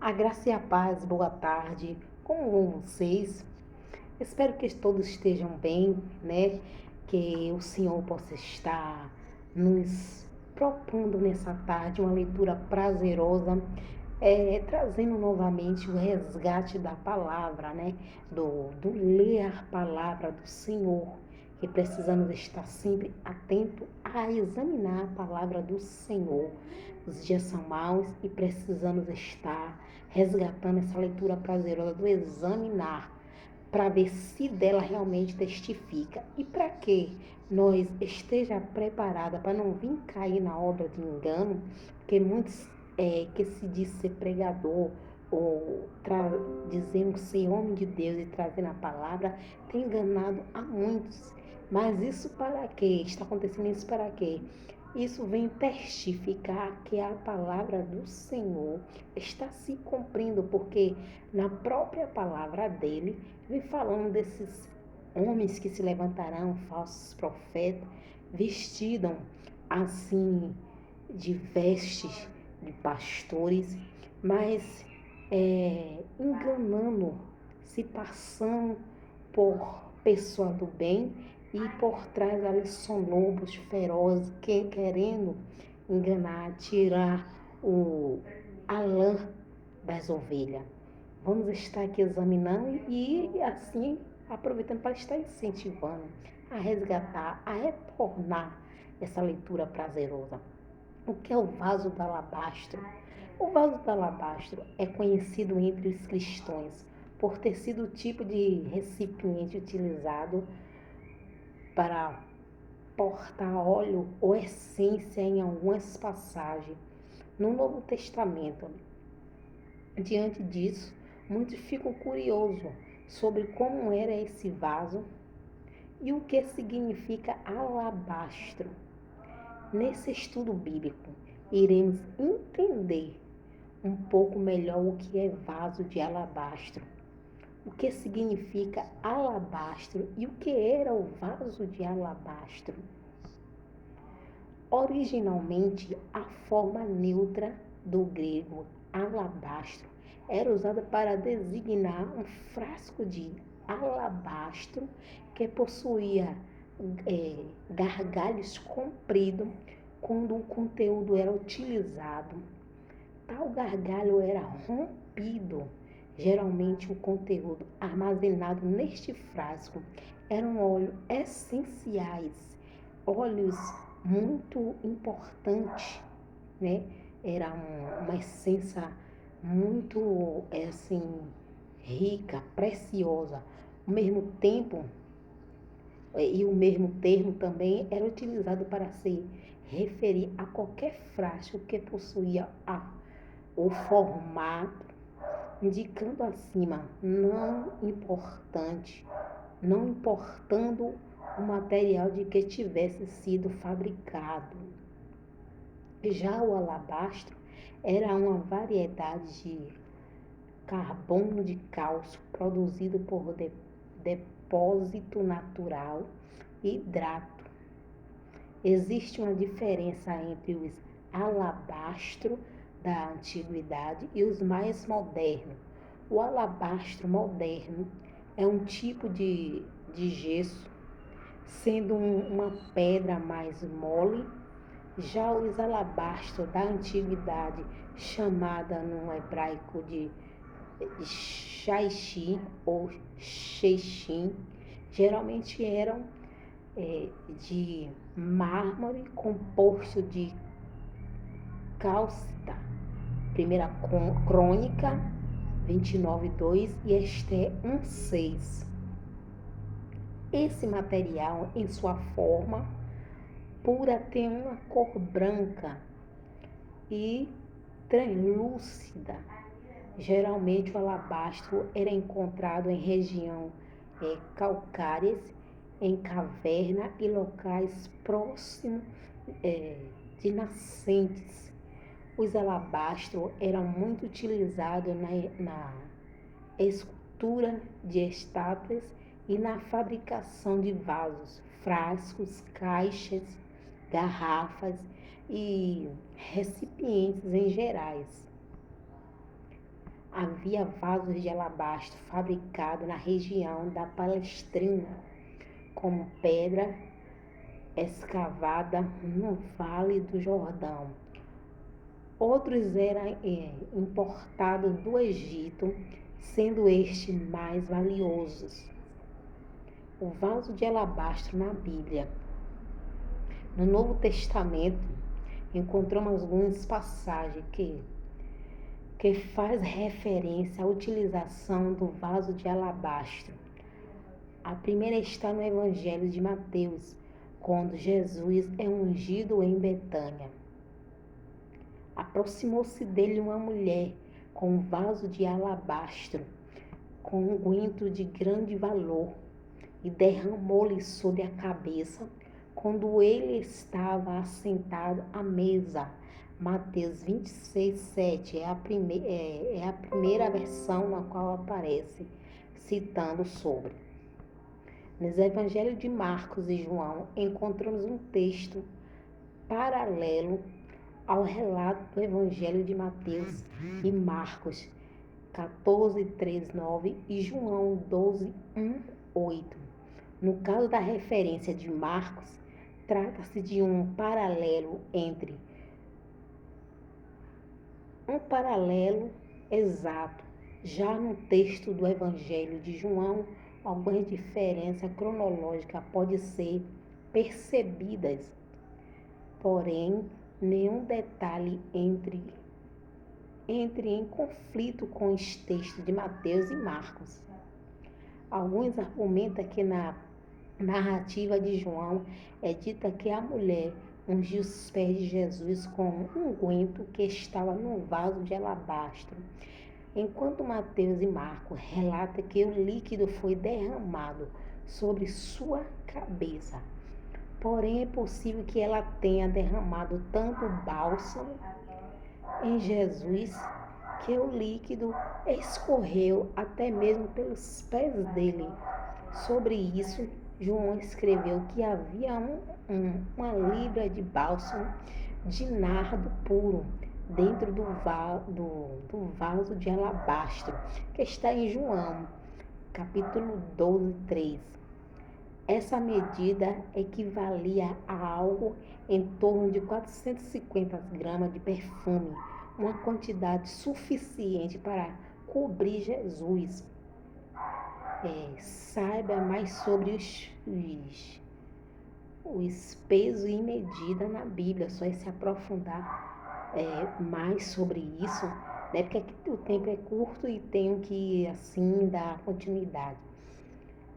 A graça e a paz, boa tarde. Como vão vocês? Espero que todos estejam bem, né? Que o Senhor possa estar nos propondo nessa tarde uma leitura prazerosa, trazendo novamente o resgate da palavra, né? Do ler a palavra do Senhor, que precisamos estar sempre atento a examinar a palavra do Senhor. Os dias são maus e precisamos estar resgatando essa leitura prazerosa do examinar, para ver se dela realmente testifica e para que nós esteja preparada para não vir cair na obra de engano, porque muitos que se diz ser pregador ou dizendo ser homem de Deus e trazendo a palavra, tem enganado a muitos. Mas isso para quê? Está acontecendo isso para quê? Isso vem testificar que a palavra do Senhor está se cumprindo, porque na própria palavra dele vem falando desses homens que se levantarão, falsos profetas, vestidos assim de vestes de pastores, mas enganando, se passando por pessoa do bem e por trás ali são lobos ferozes que querendo enganar, tirar a lã das ovelhas. Vamos estar aqui examinando e assim aproveitando para estar incentivando a resgatar, a retornar essa leitura prazerosa. O que é o vaso do alabastro? O vaso do alabastro é conhecido entre os cristãos por ter sido o tipo de recipiente utilizado para portar óleo ou essência em algumas passagens no Novo Testamento. Diante disso, muitos ficam curiosos sobre como era esse vaso e o que significa alabastro. Nesse estudo bíblico, iremos entender um pouco melhor o que é vaso de alabastro, o que significa alabastro e o que era o vaso de alabastro. Originalmente, a forma neutra do grego alabastro era usada para designar um frasco de alabastro que possuía gargalhos compridos quando o conteúdo era utilizado. Tal gargalho era rompido. Geralmente o conteúdo armazenado neste frasco eram óleos essenciais, óleos muito importantes, né? Era uma essência muito assim rica, preciosa. Ao mesmo tempo, e o mesmo termo também era utilizado para se referir a qualquer frasco que possuía o formato, indicando acima não importante, não importando o material de que tivesse sido fabricado. Já o alabastro era uma variedade de carbono de cálcio produzido por depósito natural e hidrato. Existe uma diferença entre os alabastro da antiguidade e os mais modernos. O alabastro moderno é um tipo de gesso, sendo uma pedra mais mole. Já os alabastros da antiguidade, chamada no hebraico de xaixim ou xeixim, geralmente eram de mármore composto de cálcita. Primeira Crônica 29:2 e Esté 1:6. Esse material, em sua forma pura, tem uma cor branca e translúcida. Geralmente o alabastro era encontrado em região calcárias, em caverna e locais próximos de nascentes. Os alabastros eram muito utilizados na escultura de estátuas e na fabricação de vasos, frascos, caixas, garrafas e recipientes em gerais. Havia vasos de alabastro fabricados na região da Palestrina, com pedra escavada no Vale do Jordão. Outros eram importados do Egito, sendo estes mais valiosos. O vaso de alabastro na Bíblia. No Novo Testamento, encontramos algumas passagens que faz referência à utilização do vaso de alabastro. A primeira está no Evangelho de Mateus, quando Jesus é ungido em Betânia. Aproximou-se dele uma mulher com um vaso de alabastro, com um unguento de grande valor, e derramou-lhe sobre a cabeça, quando ele estava assentado à mesa. Mateus 26, 7 é a primeira versão na qual aparece, citando sobre. Nos evangelhos de Marcos e João, encontramos um texto paralelo ao relato do evangelho de Mateus e Marcos 14, 3, 9 e João 12, 1, 8. No caso da referência de Marcos, trata-se de um paralelo exato. Já no texto do Evangelho de João, alguma diferença cronológica pode ser percebidas, porém, nenhum detalhe entre em conflito com os textos de Mateus e Marcos. Alguns argumentam que na narrativa de João é dita que a mulher ungiu os pés de Jesus com um unguento que estava num vaso de alabastro, enquanto Mateus e Marcos relatam que o líquido foi derramado sobre sua cabeça. Porém, é possível que ela tenha derramado tanto bálsamo em Jesus que o líquido escorreu até mesmo pelos pés dele. Sobre isso, João escreveu que havia uma libra de bálsamo de nardo puro dentro do vaso de alabastro, que está em João, capítulo 12, 3. Essa medida equivalia a algo em torno de 450 gramas de perfume, uma quantidade suficiente para cobrir Jesus. Saiba mais sobre os pesos e medida na Bíblia, só se aprofundar mais sobre isso, né? Porque aqui o tempo é curto e tenho que assim dar continuidade.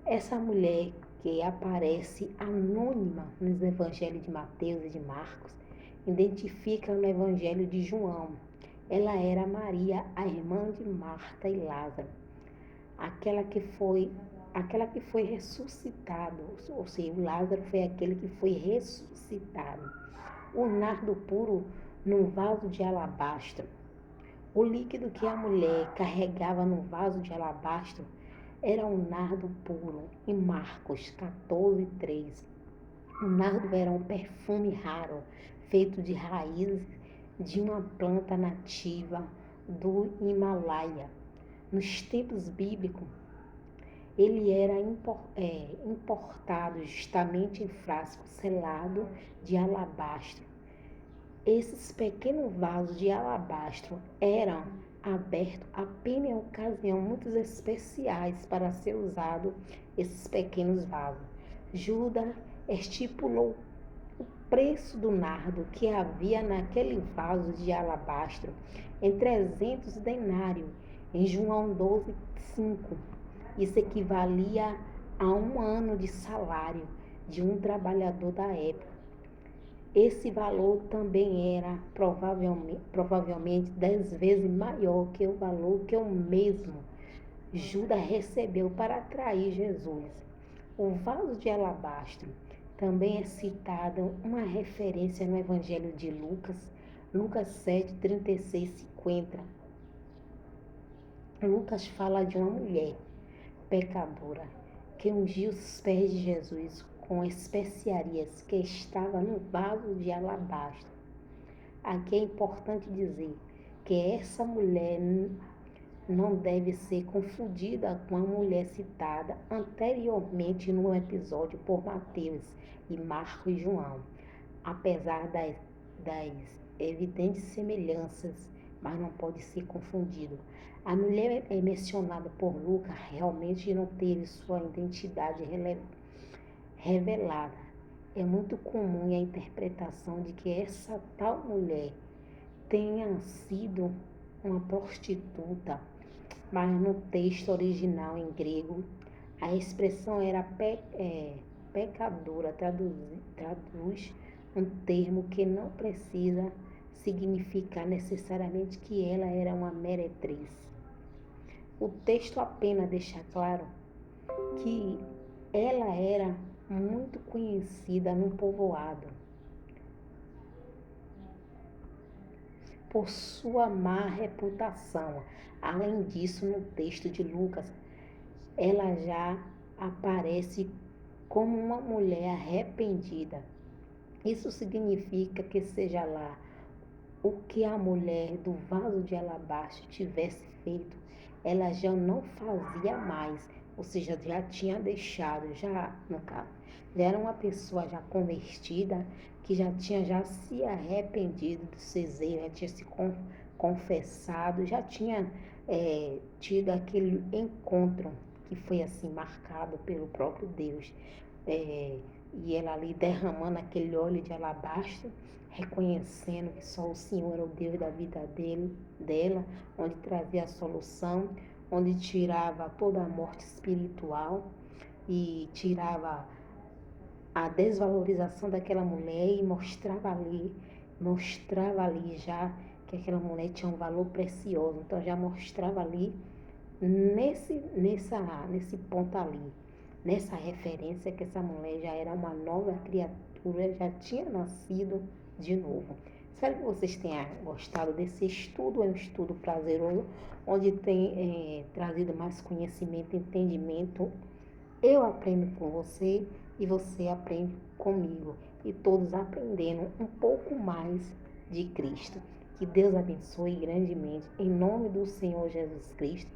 Essa mulher que aparece anônima nos evangelhos de Mateus e de Marcos, identifica no evangelho de João. Ela era Maria, a irmã de Marta e Lázaro, aquela que foi ressuscitado, ou seja, o Lázaro foi aquele que foi ressuscitado. O nardo puro num vaso de alabastro. O líquido que a mulher carregava no vaso de alabastro era um nardo puro, em Marcos 14, 3. O nardo era um perfume raro, feito de raízes de uma planta nativa do Himalaia. Nos tempos bíblicos, ele era importado justamente em frasco selado de alabastro. Esses pequenos vasos de alabastro eram abertos apenas em ocasiões muito especiais para ser usado esses pequenos vasos. Judas estipulou o preço do nardo que havia naquele vaso de alabastro em 300 denários, em João 12, 5. Isso equivalia a 1 ano de salário de um trabalhador da época. Esse valor também era provavelmente 10 vezes maior que o valor que o mesmo Judas recebeu para atrair Jesus. O vaso de alabastro também é citado uma referência no Evangelho de Lucas 7, 36, 50. Lucas fala de uma mulher pecadora que ungiu os pés de Jesus com especiarias que estava no vaso de alabastro. Aqui é importante dizer que essa mulher não deve ser confundida com a mulher citada anteriormente no episódio por Mateus e Marcos e João, apesar das evidentes semelhanças, mas não pode ser confundido. A mulher é mencionada por Lucas realmente não teve sua identidade revelada. É muito comum a interpretação de que essa tal mulher tenha sido uma prostituta, mas no texto original em grego, a expressão era pecadora, traduz um termo que não precisa significar necessariamente que ela era uma meretriz. O texto apenas deixa claro que ela era muito conhecida no povoado por sua má reputação. Além disso, no texto de Lucas, ela já aparece como uma mulher arrependida. Isso significa que, seja lá o que a mulher do vaso de alabastro tivesse feito, ela já não fazia mais, ou seja, já tinha deixado, já no caso, já era uma pessoa já convertida, que já tinha já se arrependido do seu erros, já tinha se confessado, já tinha tido aquele encontro que foi assim marcado pelo próprio Deus. E ela ali derramando aquele óleo de alabastro, reconhecendo que só o Senhor era o Deus da vida dela, onde trazia a solução, onde tirava toda a morte espiritual e tirava a desvalorização daquela mulher e mostrava ali já que aquela mulher tinha um valor precioso. Então já mostrava ali nesse ponto ali, nessa referência, que essa mulher já era uma nova criatura, já tinha nascido de novo. Espero que vocês tenham gostado desse estudo. É um estudo prazeroso, onde tem trazido mais conhecimento, entendimento. Eu aprendo com você e você aprende comigo, e todos aprendendo um pouco mais de Cristo. Que Deus abençoe grandemente, em nome do Senhor Jesus Cristo,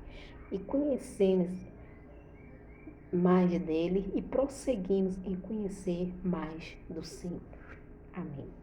e conhecemos mais dele e prosseguimos em conhecer mais do Senhor. Amém.